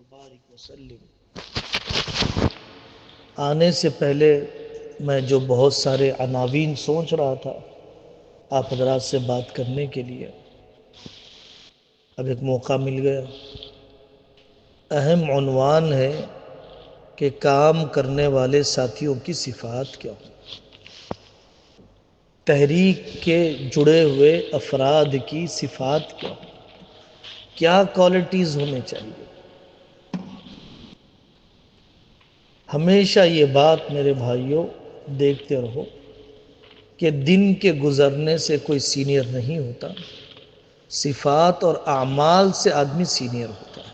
وبارک وسلم۔ آنے سے پہلے میں جو بہت سارے عناوین سوچ رہا تھا آپ حضرات سے بات کرنے کے لیے، اب ایک موقع مل گیا۔ اہم عنوان ہے کہ کام کرنے والے ساتھیوں کی صفات کیا ہوں، تحریک کے جڑے ہوئے افراد کی صفات کیا ہوں، کیا کوالٹیز ہونے چاہیے۔ ہمیشہ یہ بات میرے بھائیوں دیکھتے رہو کہ دن کے گزرنے سے کوئی سینئر نہیں ہوتا، صفات اور اعمال سے آدمی سینئر ہوتا ہے۔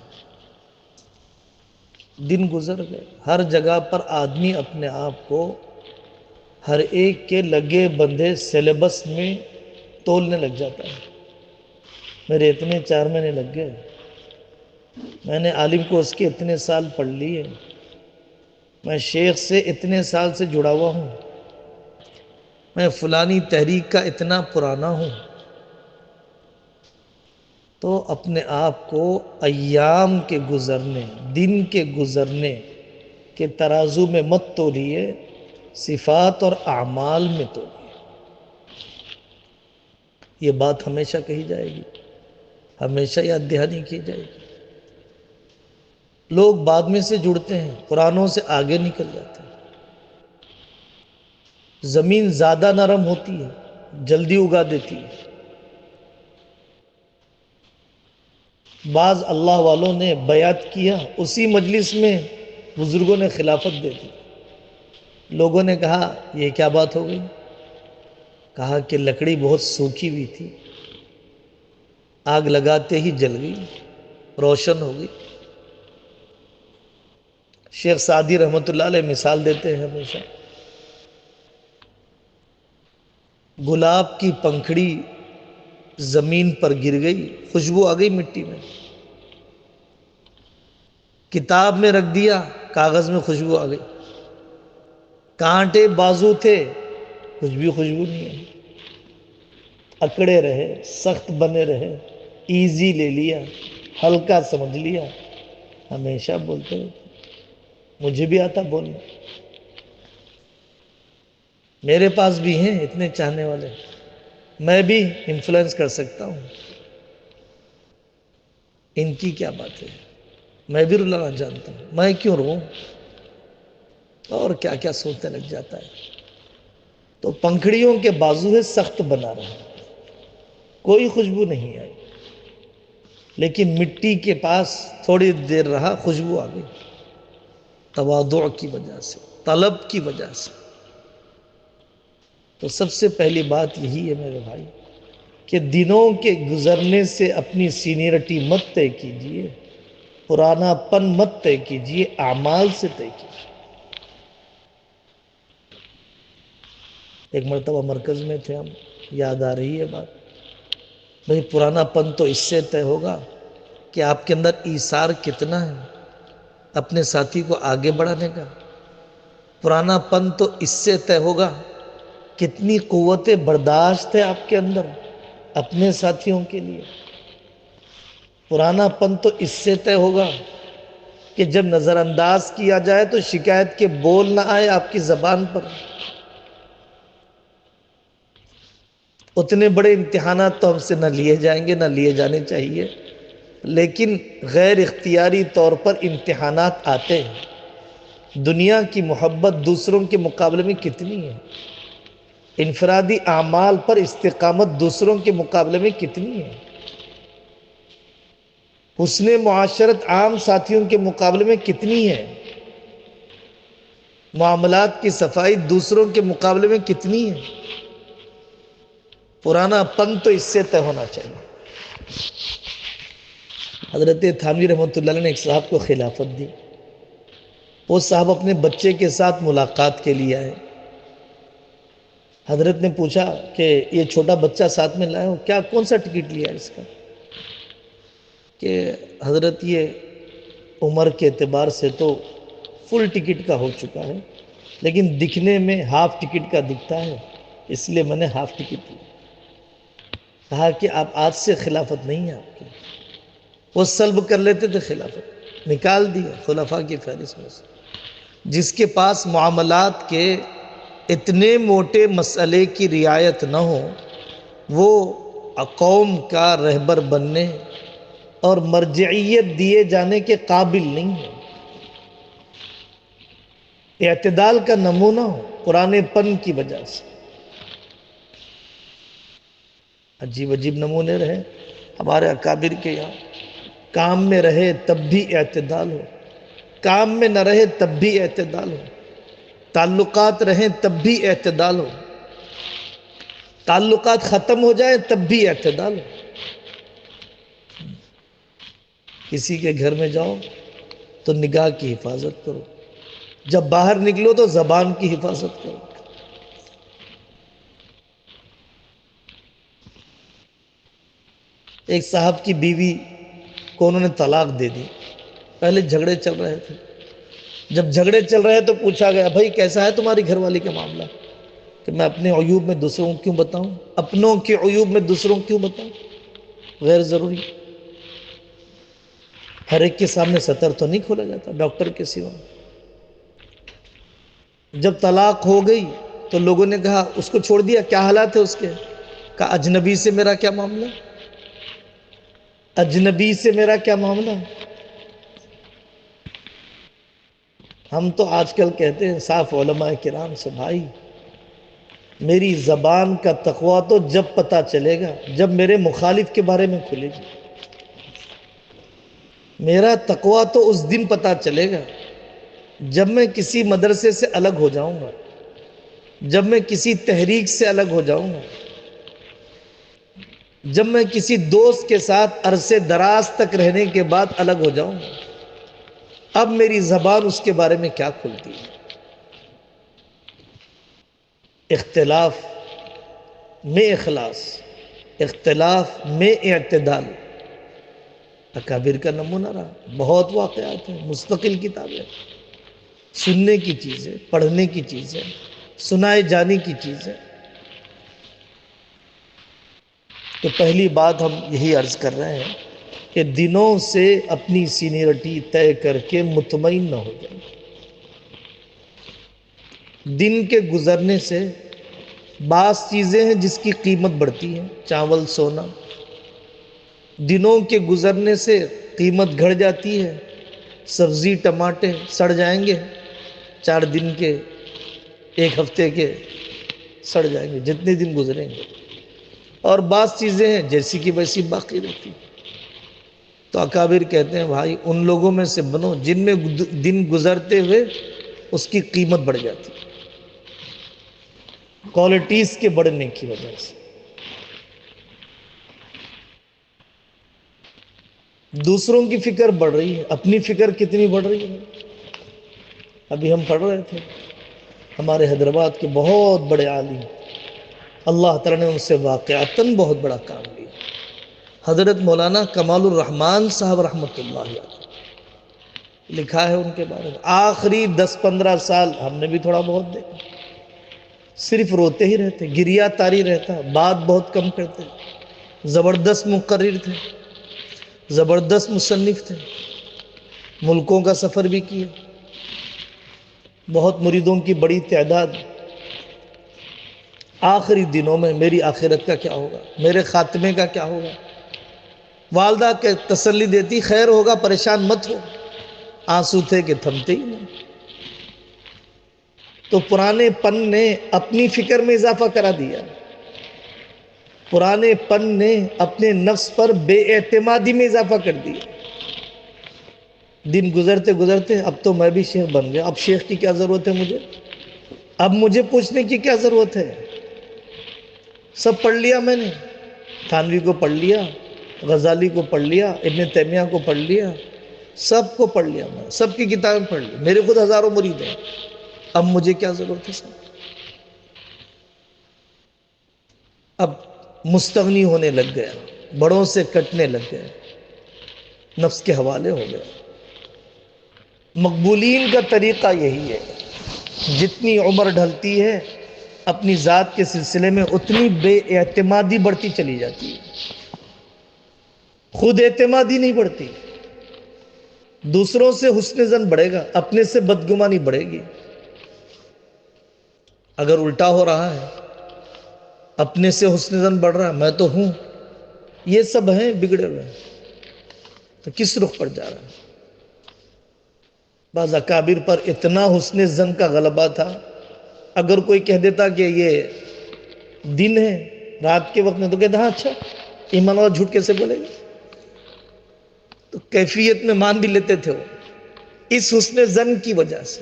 دن گزر گئے، ہر جگہ پر آدمی اپنے آپ کو ہر ایک کے لگے بندھے سلیبس میں تولنے لگ جاتا ہے۔ میرے اتنے 4 مہینے لگ گئے، میں نے عالم کورس کے اتنے سال پڑھ لیے، میں شیخ سے اتنے سال سے جڑا ہوا ہوں، میں فلانی تحریک کا اتنا پرانا ہوں۔ تو اپنے آپ کو ایام کے گزرنے، دن کے گزرنے کے ترازو میں مت تولیے، صفات اور اعمال میں تولیے۔ یہ بات ہمیشہ کہی جائے گی، ہمیشہ یاد دہانی کی جائے گی۔ لوگ بعد میں سے جڑتے ہیں، پرانوں سے آگے نکل جاتے ہیں۔ زمین زیادہ نرم ہوتی ہے، جلدی اگا دیتی ہے۔ بعض اللہ والوں نے بیعت کیا، اسی مجلس میں بزرگوں نے خلافت دے دی۔ لوگوں نے کہا یہ کیا بات ہو گئی؟ کہا کہ لکڑی بہت سوکھی ہوئی تھی، آگ لگاتے ہی جل گئی، روشن ہو گئی۔ شیخ سعدی رحمۃ اللہ علیہ مثال دیتے ہیں ہمیشہ، گلاب کی پنکھڑی زمین پر گر گئی، خوشبو آ گئی مٹی میں۔ کتاب میں رکھ دیا، کاغذ میں خوشبو آ گئی۔ کانٹے بازو تھے، کچھ بھی خوشبو نہیں ہے۔ اکڑے رہے، سخت بنے رہے، ایزی لے لیا، ہلکا سمجھ لیا۔ ہمیشہ بولتے رہتے، مجھے بھی آتا بولنا، میرے پاس بھی ہیں اتنے چاہنے والے، میں بھی انفلوئنس کر سکتا ہوں۔ ان کی کیا بات ہے، میں بھی رلانا جانتا ہوں، میں کیوں روں؟ اور کیا کیا سوچنے لگ جاتا ہے۔ تو پنکھڑیوں کے بازو ہے، سخت بنا رہا، کوئی خوشبو نہیں آئی، لیکن مٹی کے پاس تھوڑی دیر رہا، خوشبو آ گئی، تواضع کی وجہ سے، طلب کی وجہ سے۔ تو سب سے پہلی بات یہی ہے میرے بھائی کہ دنوں کے گزرنے سے اپنی سینئرٹی مت طے کیجئے، پرانا پن مت طے کیجئے، اعمال سے طے کیجئے۔ ایک مرتبہ مرکز میں تھے ہم، یاد آ رہی ہے بات، بھئی پرانا پن تو اس سے طے ہوگا کہ آپ کے اندر ایثار کتنا ہے اپنے ساتھی کو آگے بڑھانے کا۔ پرانا پن تو اس سے طے ہوگا کتنی قوت برداشت ہے آپ کے اندر اپنے ساتھیوں کے لیے۔ پرانا پن تو اس سے طے ہوگا کہ جب نظر انداز کیا جائے تو شکایت کے بول نہ آئے آپ کی زبان پر۔ اتنے بڑے امتحانات تو ہم سے نہ لیے جائیں گے، نہ لیے جانے چاہیے، لیکن غیر اختیاری طور پر امتحانات آتے ہیں۔ دنیا کی محبت دوسروں کے مقابلے میں کتنی ہے؟ انفرادی اعمال پر استقامت دوسروں کے مقابلے میں کتنی ہے؟ حسن معاشرت عام ساتھیوں کے مقابلے میں کتنی ہے؟ معاملات کی صفائی دوسروں کے مقابلے میں کتنی ہے؟ پرانا پن تو اس سے طے ہونا چاہیے۔ حضرت تھانوی رحمۃ اللہ علیہ نے ایک صاحب کو خلافت دی، وہ صاحب اپنے بچے کے ساتھ ملاقات کے لیے آئے۔ حضرت نے پوچھا کہ یہ چھوٹا بچہ ساتھ میں لائے ہو، کیا کون سا ٹکٹ لیا ہے اس کا؟ کہ حضرت یہ عمر کے اعتبار سے تو فل ٹکٹ کا ہو چکا ہے، لیکن دکھنے میں ہاف ٹکٹ کا دکھتا ہے، اس لیے میں نے ہاف ٹکٹ لیا۔ کہا کہ آپ آج سے خلافت نہیں ہے آپ کی، وہ سلب کر لیتے تھے خلافت۔ نکال دیا خلفاء کی فہرست میں سے. جس کے پاس معاملات کے اتنے موٹے مسئلے کی رعایت نہ ہو وہ قوم کا رہبر بننے اور مرجعیت دیے جانے کے قابل نہیں ہے. اعتدال کا نمونہ ہو پرانے پن کی وجہ سے. عجیب عجیب نمونے رہے ہمارے اکابر کے یہاں. کام میں رہے تب بھی اعتدال ہو، کام میں نہ رہے تب بھی اعتدال ہو، تعلقات رہیں تب بھی اعتدال ہو، تعلقات ختم ہو جائیں تب بھی اعتدال ہو. کسی کے گھر میں جاؤ تو نگاہ کی حفاظت کرو، جب باہر نکلو تو زبان کی حفاظت کرو. ایک صاحب کی بیوی کو انہوں نے طلاق دے دی. پہلے جھگڑے چل رہے تھے. جب جھگڑے چل رہے تو پوچھا گیا بھائی کیسا ہے تمہاری گھر والی کا معاملہ؟ کہ میں اپنے عیوب میں دوسروں کو کیوں بتاؤں، اپنوں کے عیوب میں دوسروں کو کیوں بتاؤں، غیر ضروری. ہر ایک کے سامنے ستر تو نہیں کھولا جاتا ڈاکٹر کے سوا. جب طلاق ہو گئی تو لوگوں نے کہا اس کو چھوڑ دیا، کیا حالات ہے اس کے؟ کہا اجنبی سے میرا کیا معاملہ، اجنبی سے میرا کیا معاملہ. ہم تو آج کل کہتے ہیں صاف علماء کرام سے بھائی میری زبان کا تقویٰ تو جب پتہ چلے گا جب میرے مخالف کے بارے میں کھلے گی. میرا تقویٰ تو اس دن پتہ چلے گا جب میں کسی مدرسے سے الگ ہو جاؤں گا، جب میں کسی تحریک سے الگ ہو جاؤں گا، جب میں کسی دوست کے ساتھ عرصے دراز تک رہنے کے بعد الگ ہو جاؤں گا. اب میری زبان اس کے بارے میں کیا کھلتی ہے. اختلاف میں اخلاص، اختلاف میں اعتدال اکابر کا نمونہ رہا. بہت واقعات ہیں، مستقل کتابیں، سننے کی چیزیں، پڑھنے کی چیزیں، سنائے جانے کی چیزیں. تو پہلی بات ہم یہی عرض کر رہے ہیں کہ دنوں سے اپنی سینئرٹی طے کر کے مطمئن نہ ہو جائیں. دن کے گزرنے سے بعض چیزیں ہیں جس کی قیمت بڑھتی ہے، چاول سونا. دنوں کے گزرنے سے قیمت گھٹ جاتی ہے، سبزی ٹماٹے سڑ جائیں گے، 4 دن کے 1 ہفتے کے سڑ جائیں گے جتنے دن گزریں گے. اور بعض چیزیں ہیں جیسی کی ویسی باقی رہتی. تو اکابر کہتے ہیں بھائی ان لوگوں میں سے بنو جن میں دن گزرتے ہوئے اس کی قیمت بڑھ جاتی ہے، کوالٹیز کے بڑھنے کی وجہ سے. دوسروں کی فکر بڑھ رہی ہے، اپنی فکر کتنی بڑھ رہی ہے. ابھی ہم پڑھ رہے تھے ہمارے حیدرآباد کے بہت بڑے عالم، اللہ تعالیٰ نے ان سے واقعتاً بہت بڑا کام لیا. حضرت مولانا کمال الرحمن صاحب رحمۃ اللہ علیہ، لکھا ہے ان کے بارے میں آخری 10-15 سال ہم نے بھی تھوڑا بہت دیکھا، صرف روتے ہی رہتے، گریہ تاری رہتا، بات بہت کم کرتے. زبردست مقرر تھے، زبردست مصنف تھے، ملکوں کا سفر بھی کیا، بہت مریدوں کی بڑی تعداد. آخری دنوں میں میری آخرت کا کیا ہوگا، میرے خاتمے کا کیا ہوگا. والدہ کے تسلی دیتی خیر ہوگا پریشان مت ہو. آنسو تھے کہ تھمتے ہی نہیں. تو پرانے پن نے اپنی فکر میں اضافہ کرا دیا، پرانے پن نے اپنے نفس پر بے اعتمادی میں اضافہ کر دیا. دن گزرتے گزرتے اب تو میں بھی شیخ بن گیا، اب شیخ کی کیا ضرورت ہے مجھے، اب مجھے پوچھنے کی کیا ضرورت ہے. سب پڑھ لیا میں نے، تھانوی کو پڑھ لیا، غزالی کو پڑھ لیا، ابن تیمیہ کو پڑھ لیا، سب کو پڑھ لیا، میں سب کی کتابیں پڑھ لی، میرے خود ہزاروں مرید ہیں، اب مجھے کیا ضرورت ہے. سب اب مستغنی ہونے لگ گیا، بڑوں سے کٹنے لگ گئے، نفس کے حوالے ہو گئے. مقبولین کا طریقہ یہی ہے، جتنی عمر ڈھلتی ہے اپنی ذات کے سلسلے میں اتنی بے اعتمادی بڑھتی چلی جاتی ہے، خود اعتمادی نہیں بڑھتی. دوسروں سے حسن زن بڑھے گا، اپنے سے بدگمانی بڑھے گی۔ اگر الٹا ہو رہا ہے، اپنے سے حسن زن بڑھ رہا ہے، میں تو ہوں، یہ سب ہیں بگڑے ہوئے، تو کس رخ پر جا رہا ہے؟ بعض اکابر پر اتنا حسن زن کا غلبہ تھا، اگر کوئی کہہ دیتا کہ یہ دن ہے رات کے وقت میں، تو کہتا ہاں اچھا، ایمان والا جھوٹ کیسے بولے گا؟ تو کیفیت میں مان بھی لیتے تھے وہ، اس حسن زن کی وجہ سے۔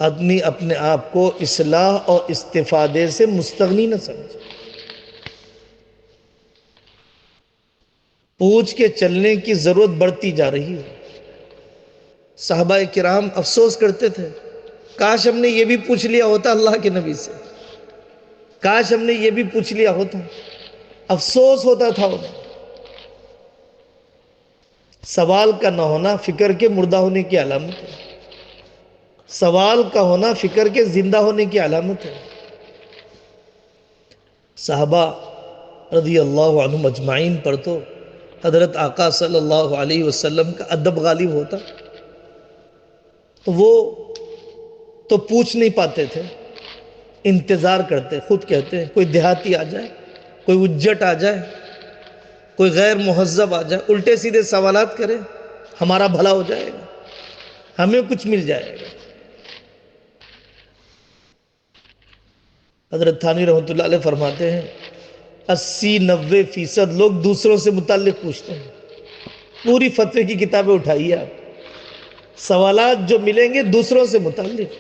آدمی اپنے آپ کو اصلاح اور استفادے سے مستغنی نہ سمجھے، پوچھ کے چلنے کی ضرورت بڑھتی جا رہی ہے۔ صحابہ کرام افسوس کرتے تھے، کاش ہم نے یہ بھی پوچھ لیا ہوتا اللہ کے نبی سے، کاش ہم نے یہ بھی پوچھ لیا ہوتا، افسوس ہوتا تھا انہیں۔ سوال کا نہ ہونا فکر کے مردہ ہونے کی علامت ہے، سوال کا ہونا فکر کے زندہ ہونے کی علامت ہے۔ صحابہ رضی اللہ عنہم اجمعین پر تو حضرت آقا صلی اللہ علیہ وسلم کا ادب غالب ہوتا، وہ تو پوچھ نہیں پاتے تھے، انتظار کرتے، خود کہتے ہیں کوئی دیہاتی آ جائے، کوئی اجٹ آ جائے، کوئی غیر مہذب آ جائے، الٹے سیدھے سوالات کرے، ہمارا بھلا ہو جائے گا، ہمیں کچھ مل جائے گا۔ حضرت تھانوی رحمۃ اللہ علیہ فرماتے ہیں 80-90% لوگ دوسروں سے متعلق پوچھتے ہیں۔ پوری فتوے کی کتابیں اٹھائیے آپ، سوالات جو ملیں گے دوسروں سے متعلق۔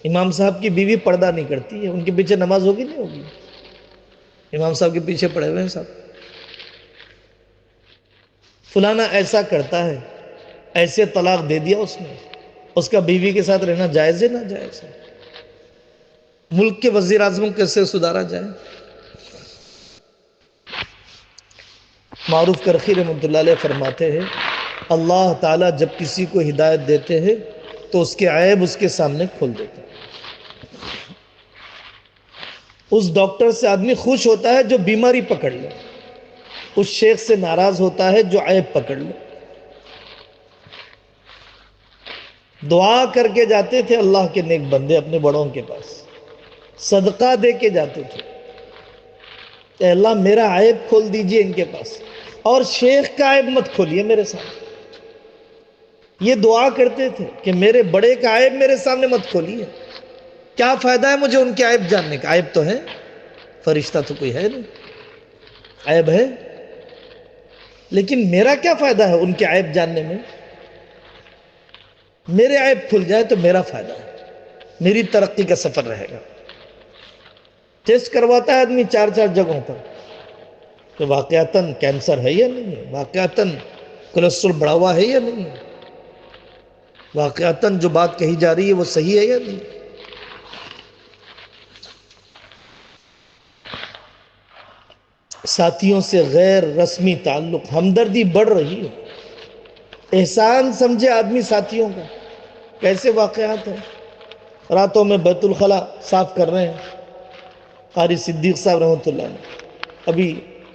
امام صاحب کی بیوی پردہ نہیں کرتی ہے، ان کے پیچھے نماز ہوگی نہیں ہوگی؟ امام صاحب کے پیچھے پڑے ہوئے ہیں صاحب، فلانا ایسا کرتا ہے، ایسے طلاق دے دیا اس نے، اس کا بیوی کے ساتھ رہنا جائز ہے نہ جائز ہے؟ ملک کے وزیر اعظم کو کیسے سدھارا جائے؟ معروف کرخی رحمۃ اللہ علیہ فرماتے ہیں اللہ تعالیٰ جب کسی کو ہدایت دیتے ہیں تو اس کے عیب اس کے سامنے کھول دیتے ہیں۔ اس ڈاکٹر سے آدمی خوش ہوتا ہے جو بیماری پکڑ لے، اس شیخ سے ناراض ہوتا ہے جو عیب پکڑ لے۔ دعا کر کے جاتے تھے اللہ کے نیک بندے اپنے بڑوں کے پاس، صدقہ دے کے جاتے تھے کہ اللہ میرا عیب کھول دیجئے ان کے پاس، اور شیخ کا عیب مت کھولیے میرے سامنے۔ یہ دعا کرتے تھے کہ میرے بڑے کا عیب میرے سامنے مت کھولیے، کیا فائدہ ہے مجھے ان کے عیب جاننے کا؟ عیب تو ہے، فرشتہ تو کوئی ہے نہیں، عیب ہے، لیکن میرا کیا فائدہ ہے ان کے عیب جاننے میں؟ میرے عیب کھل جائے تو میرا فائدہ ہے، میری ترقی کا سفر رہے گا۔ ٹیسٹ کرواتا ہے آدمی 4 جگہوں پر کہ واقعتاً کینسر ہے یا نہیں ہے، واقعتاً کولیسٹرول بڑھا ہوا ہے یا نہیں ہے، واقعتاً جو بات کہی جا رہی ہے وہ صحیح ہے یا نہیں۔ ساتھیوں سے غیر رسمی تعلق، ہمدردی بڑھ رہی ہے، احسان سمجھے آدمی ساتھیوں کا۔ کیسے واقعات ہیں، راتوں میں بیت الخلا صاف کر رہے ہیں قاری صدیق صاحب رحمۃ اللہ علیہ، ابھی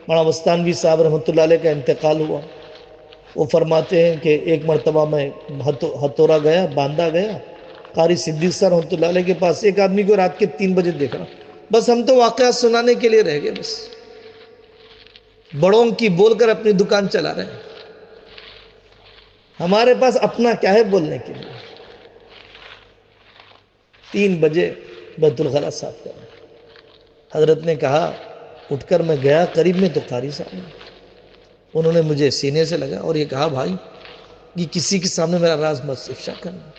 مولانا مستانوی صاحب رحمۃ اللہ علیہ کا انتقال ہوا، وہ فرماتے ہیں کہ ایک مرتبہ میں ہتھوڑا گیا، باندھا گیا قاری صدیق صاحب رحمۃ اللہ علیہ کے پاس، ایک آدمی کو رات کے 3 بجے دیکھ رہا، بس ہم تو واقعات سنانے کے لیے رہ گئے، بس بڑوں کی بول کر اپنی دکان چلا رہے ہیں، ہمارے پاس اپنا کیا ہے بولنے کے لیے۔ 3 بجے بیت الخلا صاف کر رہے ہیں، حضرت نے کہا، اٹھ کر میں گیا قریب میں تو قاری صاحب نے، انہوں نے مجھے سینے سے لگا اور یہ کہا بھائی یہ کسی کے سامنے میرا راز مت افشا کرنا،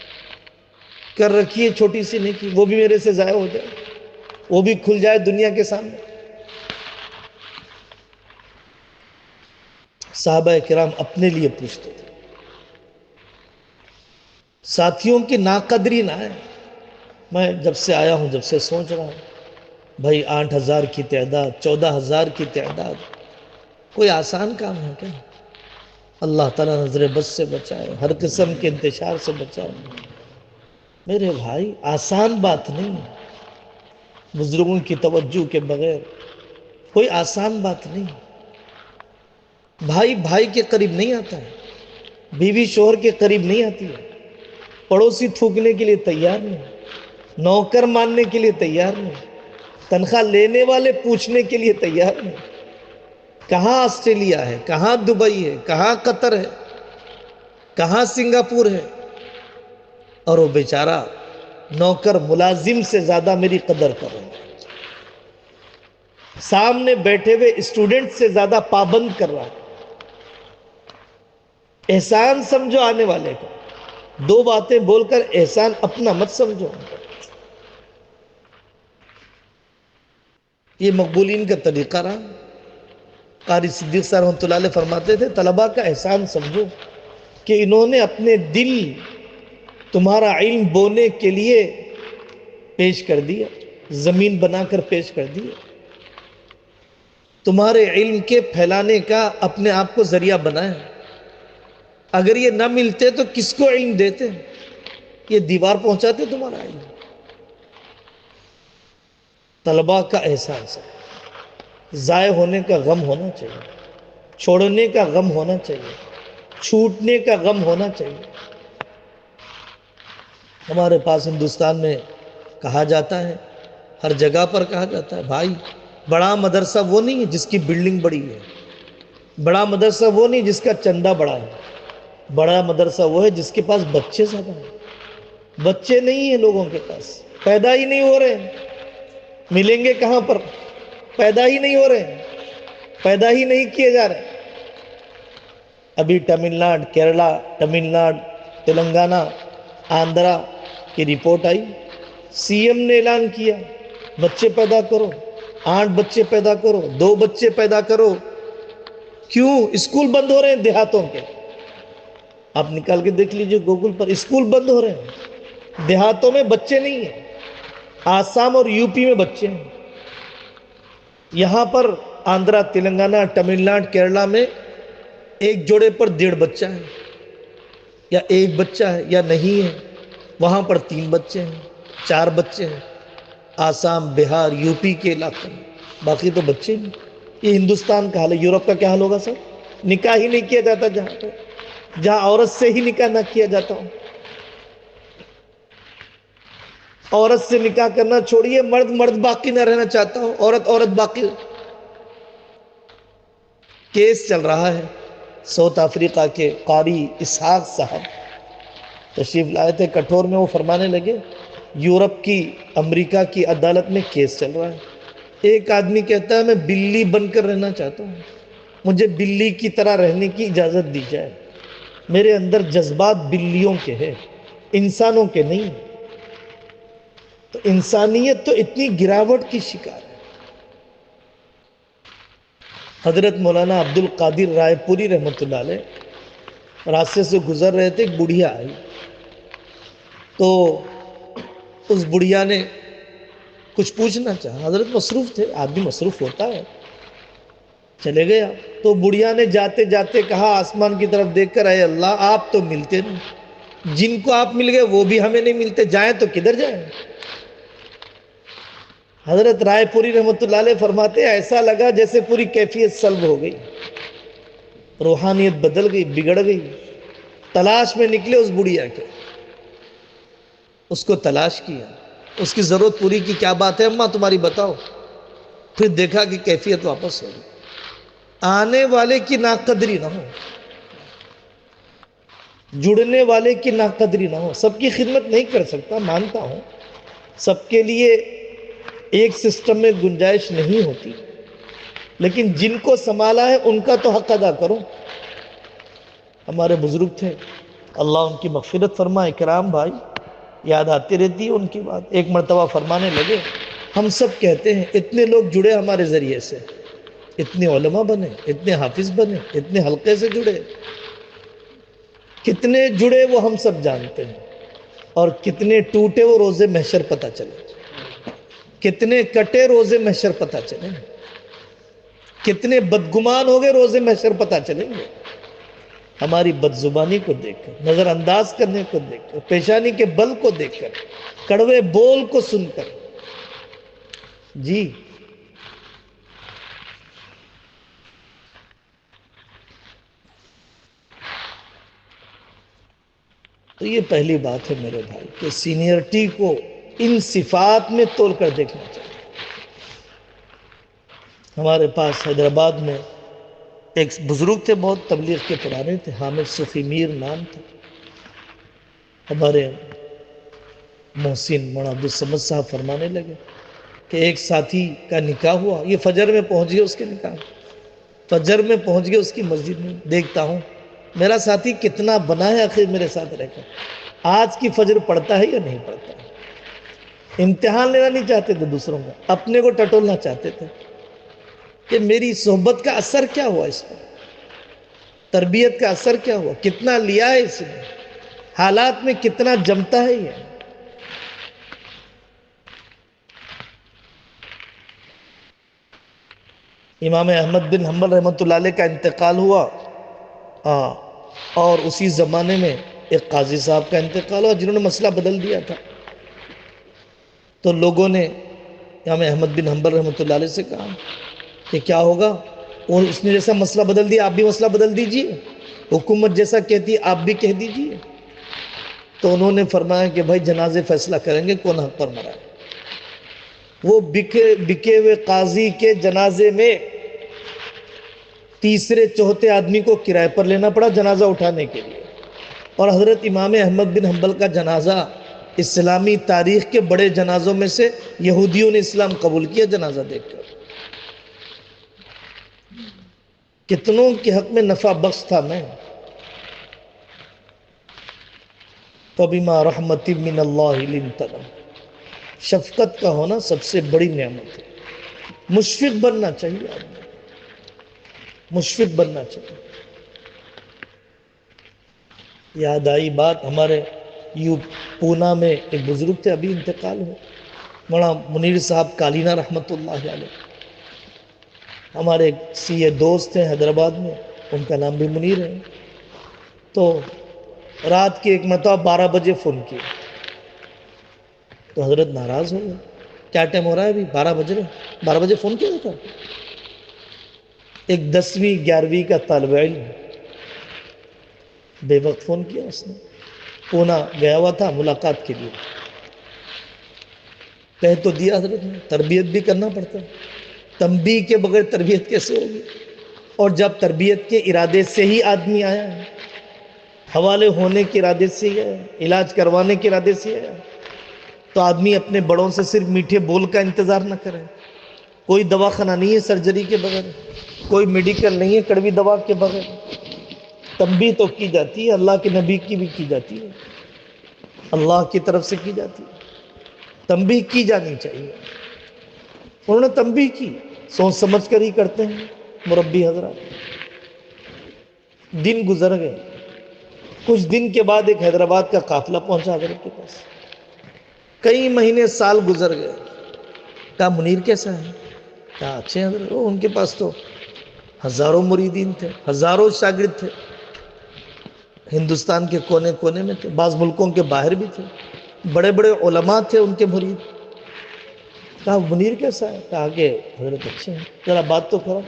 کر رکھی ہے چھوٹی سی نیکی، وہ بھی میرے سے ضائع ہو جائے، وہ بھی کھل جائے دنیا کے سامنے۔ صحابہ کرام اپنے لیے پوچھتے تھے، ساتھیوں کی ناقدری نہ ہے۔ میں جب سے آیا ہوں، جب سے سوچ رہا ہوں بھائی 8,000 کی تعداد، 14,000 کی تعداد کوئی آسان کام ہے کیا؟ اللہ تعالیٰ نظر بد سے بچائے، ہر قسم کے انتشار سے بچائے۔ میرے بھائی آسان بات نہیں، بزرگوں کی توجہ کے بغیر کوئی آسان بات نہیں۔ بھائی بھائی کے قریب نہیں آتا ہے، بیوی شوہر کے قریب نہیں آتی ہے، پڑوسی تھوکنے کے لیے تیار نہیں، نوکر ماننے کے لیے تیار نہیں، تنخواہ لینے والے پوچھنے کے لیے تیار نہیں۔ کہاں آسٹریلیا ہے، کہاں دبئی ہے، کہاں قطر ہے، کہاں سنگاپور ہے، اور وہ بیچارہ نوکر ملازم سے زیادہ میری قدر کر رہا ہے، سامنے بیٹھے ہوئے اسٹوڈنٹ سے زیادہ پابند کر رہا ہے۔ احسان سمجھو آنے والے کو، دو باتیں بول کر احسان اپنا مت سمجھو۔ یہ مقبولین کا طریقہ رہا۔ قاری صدیق صاحب رحمۃ اللہ علیہ فرماتے تھے طلباء کا احسان سمجھو کہ انہوں نے اپنے دل تمہارا علم بونے کے لیے پیش کر دیا، زمین بنا کر پیش کر دیا، تمہارے علم کے پھیلانے کا اپنے آپ کو ذریعہ بنایا۔ اگر یہ نہ ملتے تو کس کو علم دیتے؟ یہ دیوار پہنچاتے تمہارا علم۔ طلباء کا احساس ہے، ضائع ہونے کا غم ہونا چاہیے، چھوڑنے کا غم ہونا چاہیے، چھوٹنے کا غم ہونا چاہیے۔ ہمارے پاس ہندوستان میں کہا جاتا ہے، ہر جگہ پر کہا جاتا ہے، بھائی بڑا مدرسہ وہ نہیں ہے جس کی بلڈنگ بڑی ہے، بڑا مدرسہ وہ نہیں جس کا چندہ بڑا ہے، بڑا مدرسہ وہ ہے جس کے پاس بچے زیادہ ہیں۔ بچے نہیں ہیں لوگوں کے پاس، پیدا ہی نہیں ہو رہے ہیں، ملیں گے کہاں پر؟ پیدا ہی نہیں ہو رہے ہیں، پیدا ہی نہیں کیے جا رہے۔ ابھی تمل ناڈو، کیرلا، تمل ناڈو، تلنگانہ، آندھرا کی رپورٹ آئی، سی ایم نے اعلان کیا بچے پیدا کرو، 8 بچے پیدا کرو، 2 بچے پیدا کرو۔ کیوں؟ اسکول بند ہو رہے ہیں دیہاتوں کے، آپ نکال کے دیکھ لیجئے گوگل پر، اسکول بند ہو رہے ہیں، دیہاتوں میں بچے نہیں ہیں، آسام اور یو پی میں بچے ہیں، یہاں پر آندھرا، تلنگانہ، تمل ناڈو، کیرلا میں ایک جوڑے پر 1.5 بچہ ہے، یا 1 بچہ ہے یا نہیں ہے، وہاں پر 3 بچے ہیں، 4 بچے ہیں، آسام، بہار، یو پی کے علاقے میں باقی تو بچے نہیں۔ یہ ہندوستان کا حال ہے۔ یورپ کا کیا حال ہوگا سر؟ نکاح ہی نہیں کیا جاتا جہاں عورت سے ہی نکاح نہ کیا جاتا ہو۔ عورت سے نکاح کرنا چھوڑیے، مرد مرد باقی نہ رہنا چاہتا ہو، عورت عورت باقی۔ کیس چل رہا ہے، ساؤتھ افریقہ کے قاری اسحاق صاحب تشریف لائے تھے کٹھور میں، وہ فرمانے لگے یورپ کی، امریکہ کی عدالت میں کیس چل رہا ہے۔ ایک آدمی کہتا ہے میں بلی بن کر رہنا چاہتا ہوں، مجھے بلی کی طرح رہنے کی اجازت دی جائے، میرے اندر جذبات بلیوں کے ہیں، انسانوں کے نہیں۔ تو انسانیت تو اتنی گراوٹ کی شکار ہے۔ حضرت مولانا عبد القادر رائے پوری رحمۃ اللہ علیہ راستے سے گزر رہے تھے، ایک بڑھیا آئی، تو اس بڑھیا نے کچھ پوچھنا چاہا، حضرت مصروف تھے، آدمی مصروف ہوتا ہے، چلے گیا۔ تو بڑھیا نے جاتے جاتے کہا آسمان کی طرف دیکھ کر، اے اللہ آپ تو ملتے نہیں، جن کو آپ مل گئے وہ بھی ہمیں نہیں ملتے، جائیں تو کدھر جائیں؟ حضرت رائے پوری رحمۃ اللہ علیہ فرماتے ایسا لگا جیسے پوری کیفیت سلب ہو گئی، روحانیت بدل گئی، بگڑ گئی۔ تلاش میں نکلے اس بڑھیا کے، اس کو تلاش کیا، اس کی ضرورت پوری کی، کیا بات ہے اماں تمہاری بتاؤ، پھر دیکھا کہ کیفیت واپس ہو گئی۔ آنے والے کی ناقدری نہ ہو، جڑنے والے کی ناقدری نہ ہو۔ سب کی خدمت نہیں کر سکتا، مانتا ہوں، سب کے لیے ایک سسٹم میں گنجائش نہیں ہوتی، لیکن جن کو سنبھالا ہے ان کا تو حق ادا کرو۔ ہمارے بزرگ تھے، اللہ ان کی مغفرت فرمائے، اکرام بھائی، یاد آتی رہتی ہے ان کی بات۔ ایک مرتبہ فرمانے لگے ہم سب کہتے ہیں اتنے لوگ جڑے ہمارے ذریعے سے، اتنے علماء بنے، اتنے حافظ بنے، اتنے حلقے سے جڑے، کتنے جڑے وہ ہم سب جانتے ہیں، اور کتنے ٹوٹے وہ روز محشر پتہ چلے، کتنے کٹے روز محشر پتہ چلیں گے، کتنے بدگمان ہو گئے روز محشر پتہ چلیں گے۔ ہماری بد زبانی کو دیکھ کر، نظر انداز کرنے کو دیکھ کر، پیشانی کے بل کو دیکھ کر، کڑوے بول کو سن کر، جی تو یہ پہلی بات ہے میرے بھائی کہ سینئرٹی کو ان صفات میں تول کر دیکھنا چاہیے. ہمارے پاس حیدرآباد میں ایک بزرگ تھے، بہت تبلیغ کے پرانے تھے، حامد صفی میر نام تھا. ہمارے محسن مولانا عبدالصمد صاحب فرمانے لگے کہ ایک ساتھی کا نکاح ہوا، یہ فجر میں پہنچ گئے، اس کے نکاح فجر میں پہنچ گئے، اس کی مسجد میں دیکھتا ہوں میرا ساتھی کتنا بنا ہے آخر میرے ساتھ رہ کر، آج کی فجر پڑھتا ہے یا نہیں پڑھتا ہے. امتحان لینا نہیں چاہتے تھے دوسروں کا، اپنے کو ٹٹولنا چاہتے تھے کہ میری صحبت کا اثر کیا ہوا اس پر، تربیت کا اثر کیا ہوا، کتنا لیا ہے اس نے، حالات میں کتنا جمتا ہے یہ. امام احمد بن حنبل رحمۃ اللہ علیہ کا انتقال ہوا، اور اسی زمانے میں ایک قاضی صاحب کا انتقال ہوا جنہوں نے مسئلہ بدل دیا تھا. تو لوگوں نے امام احمد بن حنبل رحمۃ اللہ علیہ سے کہا کہ کیا ہوگا، اور اس نے جیسا مسئلہ بدل دیا آپ بھی مسئلہ بدل دیجئے، حکومت جیسا کہتی ہے آپ بھی کہہ دیجئے. تو انہوں نے فرمایا کہ بھائی جنازے فیصلہ کریں گے کون حق پر مرا ہے. وہ بکے ہوئے قاضی کے جنازے میں تیسرے چوتھے آدمی کو کرائے پر لینا پڑا جنازہ اٹھانے کے لیے، اور حضرت امام احمد بن حنبل کا جنازہ اسلامی تاریخ کے بڑے جنازوں میں سے، یہودیوں نے اسلام قبول کیا جنازہ دیکھ کر. کتنوں کے حق میں نفع بخش تھا میں. فَبِمَا رَحْمَةٍ مِّنَ اللَّهِ لِنْتَ لَهُمْ. شفقت کا ہونا سب سے بڑی نعمت ہے. مشفق بننا چاہیے آدمی، مشفق بننا چاہیے. یاد آئی بات، ہمارے پونا میں ایک بزرگ تھے ابھی انتقال ہوئے، مولانا منیر صاحب کالینہ رحمۃ اللہ علیہ. ہمارے سی اے دوست ہیں حیدرآباد میں، ان کا نام بھی منیر ہے. تو رات کی ایک مرتبہ 12 بجے فون کیا تو حضرت ناراض ہو گئے. کیا ٹائم ہو رہا ہے ابھی؟ 12 بج رہے، 12 بجے فون کیا تھا. ایک 10ویں 11ویں کا طالب علم بے وقت فون کیا اس نے، پونا گیا ہوا تھا ملاقات کے لیے. کہہ تو دیا حضرت نے، تربیت بھی کرنا پڑتا ہے، تنبیہ کے بغیر تربیت کیسے ہوگی. اور جب تربیت کے ارادے سے ہی آدمی آیا ہے، حوالے ہونے کے ارادے سے ہی آیا، علاج کروانے کے ارادے سے آیا، تو آدمی اپنے بڑوں سے صرف میٹھے بول کا انتظار نہ کرے. کوئی دواخانہ نہیں ہے سرجری کے بغیر، کوئی میڈیکل نہیں ہے کڑوی دوا کے بغیر. تنبیہ تو کی جاتی ہے، اللہ کے نبی کی بھی کی جاتی ہے، اللہ کی طرف سے کی جاتی ہے. تنبیہ کی جانی چاہیے. انہوں نے تنبیہ کی، سوچ سمجھ کر ہی کرتے ہیں مربی حضرات. دن گزر گئے، کچھ دن کے بعد ایک حیدرآباد کا قافلہ پہنچا حضرت کے پاس. کئی مہینے سال گزر گئے. کہا منیر کیسا ہے؟ کہا اچھے ہیں حضرت. ان کے پاس تو ہزاروں مریدین تھے، ہزاروں شاگرد تھے، ہندوستان کے کونے کونے میں تھے، بعض ملکوں کے باہر بھی تھے، بڑے بڑے علماء تھے ان کے مرید. کہا منیر کیسا ہے؟ کہا کہ حضرت اچھے ہیں. ذرا بات تو کرو.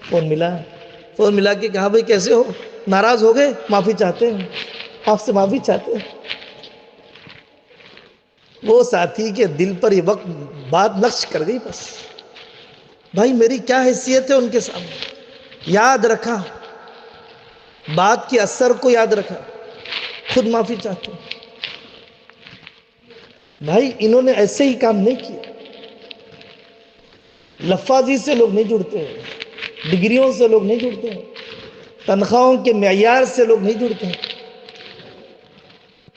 فون ملا، فون ملا کے کہا بھائی کیسے ہو؟ ناراض ہو گئے؟ معافی چاہتے ہیں، آپ سے معافی چاہتے ہیں. وہ ساتھی کے دل پر یہ وقت بات نقش کر گئی. بس بھائی میری کیا حیثیت ہے ان کے سامنے، یاد رکھا بات کے اثر کو، یاد رکھا، خود معافی چاہتے ہیں. بھائی انہوں نے ایسے ہی کام نہیں کیا. لفاظی سے لوگ نہیں جڑتے ہیں، ڈگریوں سے لوگ نہیں جڑتے ہیں، تنخواہوں کے معیار سے لوگ نہیں جڑتے ہیں.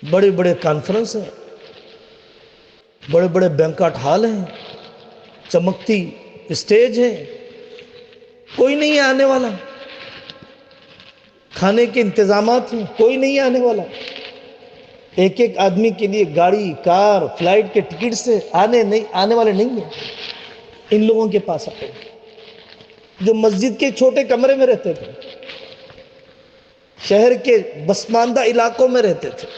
بڑے بڑے کانفرنس ہیں، بڑے بڑے بینکاٹ ہال ہیں، چمکتی اسٹیج ہے، کوئی نہیں ہے آنے والا. کھانے کے انتظامات ہیں، کوئی نہیں ہے آنے والا. ایک ایک آدمی کے لیے گاڑی، کار، فلائٹ کے ٹکٹ سے آنے والے نہیں ہیں. ان لوگوں کے پاس آئے جو مسجد کے چھوٹے کمرے میں رہتے تھے، شہر کے بسماندہ علاقوں میں رہتے تھے.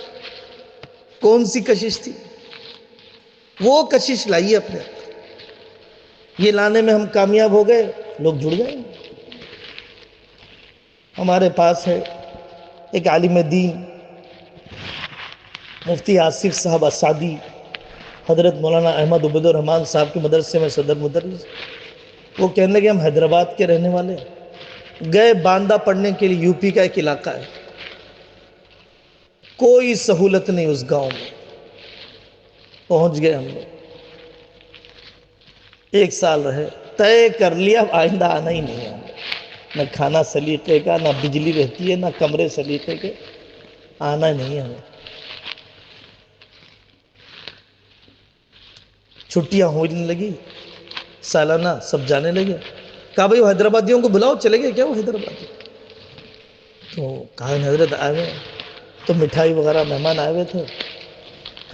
کون سی کشش تھی؟ وہ کشش لائیے اپنے. یہ لانے میں ہم کامیاب ہو گئے، لوگ جڑ گئے. ہمارے پاس ہے ایک عالم دین مفتی آصف صاحب اسعدی، حضرت مولانا احمد عبید الرحمان صاحب کے مدرسے میں صدر مدرس، وہ کہنے لگے ہم حیدرآباد کے رہنے والے گئے باندہ پڑھنے کے لیے، یو پی کا ایک علاقہ ہے، کوئی سہولت نہیں اس گاؤں میں، پہنچ گئے ہم لوگ، 1 سال رہے، طے کر لیا اب آئندہ آنا ہی نہیں ہے، نہ کھانا سلیقے کا، نہ بجلی رہتی ہے، نہ کمرے سلیقے کے، آنا نہیں ہے ہمیں۔ چھٹیاں ہونے لگی سالانہ، سب جانے لگے، کہا بھائی وہ حیدرآبادیوں کو بلاؤ، چلے گئے کیا وہ حیدرآبادی؟ تو کہا حضرت آئے ہوئے، تو مٹھائی وغیرہ مہمان آئے ہوئے تھے،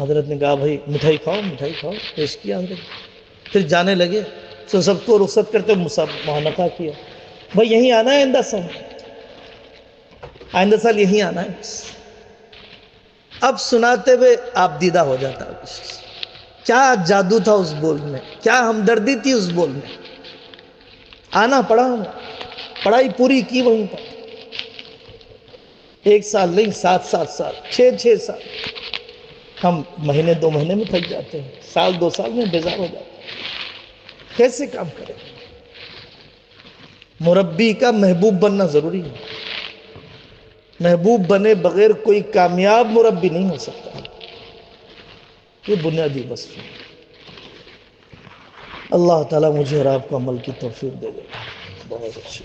حضرت نے کہا بھائی مٹھائی کھاؤ، مٹھائی کھاؤ، پیش کیا حضرت، پھر جانے لگے، تو سب کو رخصت کرتے معانقہ کیا، بھائی یہیں آنا ہے آئندہ سال یہیں آنا ہے بس۔ اب سناتے ہوئے آپ دیدہ ہو جاتا ہے، کیا جادو تھا اس بول میں، کیا ہمدردی تھی اس بول میں، آنا پڑا ہمیں، پڑھائی پوری کی وہیں پر، 1 سال نہیں، 7 سال، 6 سال، ہم مہینے 2 مہینے میں تھک جاتے ہیں، سال 2 سال میں بیزار ہو جاتے ہیں، کیسے کام کریں؟ مربی کا محبوب بننا ضروری ہے، محبوب بنے بغیر کوئی کامیاب مربی نہیں ہو سکتا، یہ بنیادی وصف ہے۔ اللہ تعالیٰ مجھے اور آپ کو عمل کی توفیق دے گا، بہت اچھی